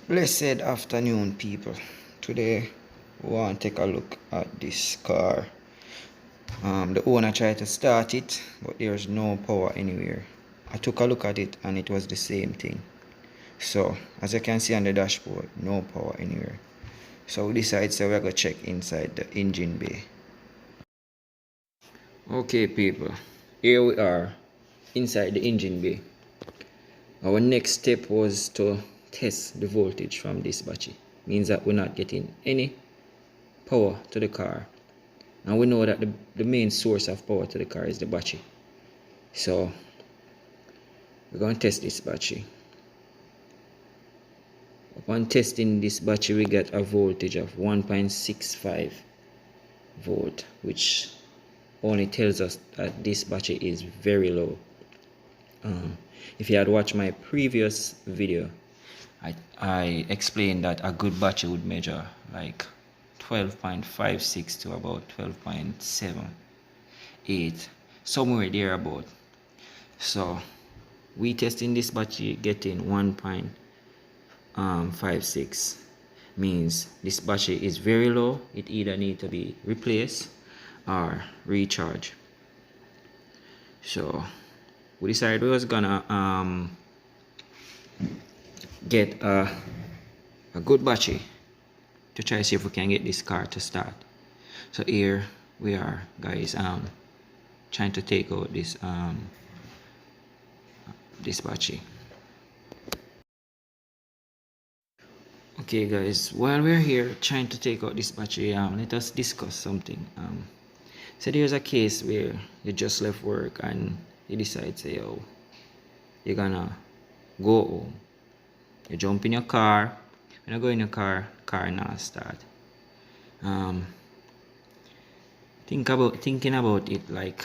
Blessed afternoon, people. Today we want to take a look at this car. The owner tried to start it, but there's no power anywhere. I took a look at it and it was the same thing. So as you can see on the dashboard, no power anywhere. So we decided we're gonna check inside the engine bay. Okay, people, here we are inside the engine bay. Our next step was to test the voltage from this battery. Means that we're not getting any power to the car, and we know that the main source of power to the car is the battery. So we're going to test this battery. Upon testing this battery, we get a voltage of 1.65 volt, which only tells us that this battery is very low. If you had watched my previous video, I explained that a good battery would measure like 12.56 to about 12.78, somewhere there about. So we testing this battery getting 1.56, means this battery is very low. It either need to be replaced or recharged. So we decided we was gonna get a good battery to try to see if we can get this car to start. So here we are, guys, trying to take out this this battery. Okay, guys, while we're here trying to take out this battery, let us discuss something. So there's a case where you just left work and you decide, say, oh, you're gonna go home. You jump in your car. When you go in your car not start. Thinking about it, like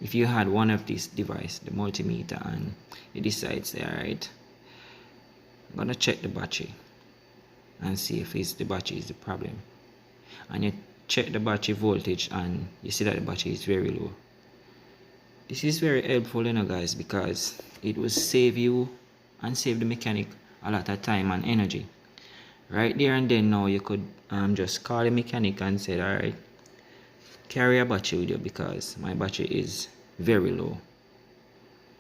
if you had one of these device, the multimeter, and you decide, say, alright, I'm gonna check the battery and see if the battery is the problem. And you check the battery voltage and you see that the battery is very low. This is very helpful, you know, guys, because it will save you and save the mechanic a lot of time and energy. Right there and then, now you could just call the mechanic and say, alright, carry a battery with you because my battery is very low.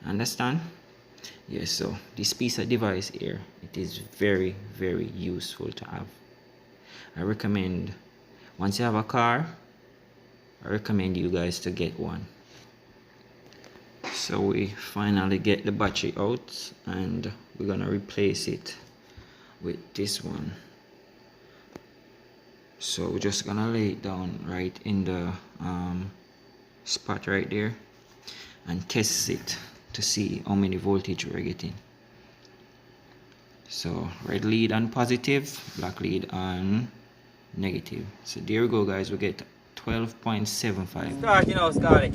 Understand? Yes, so this piece of device here, it is very, very useful to have. I recommend, once you have a car, I recommend you guys to get one. So we finally get the battery out and we're gonna replace it with this one. So we're just gonna lay it down right in the spot right there and test it to see how many voltage we're getting. So red lead on positive, black lead on negative. So there we go, guys, we get 12.75. Start, Scotty.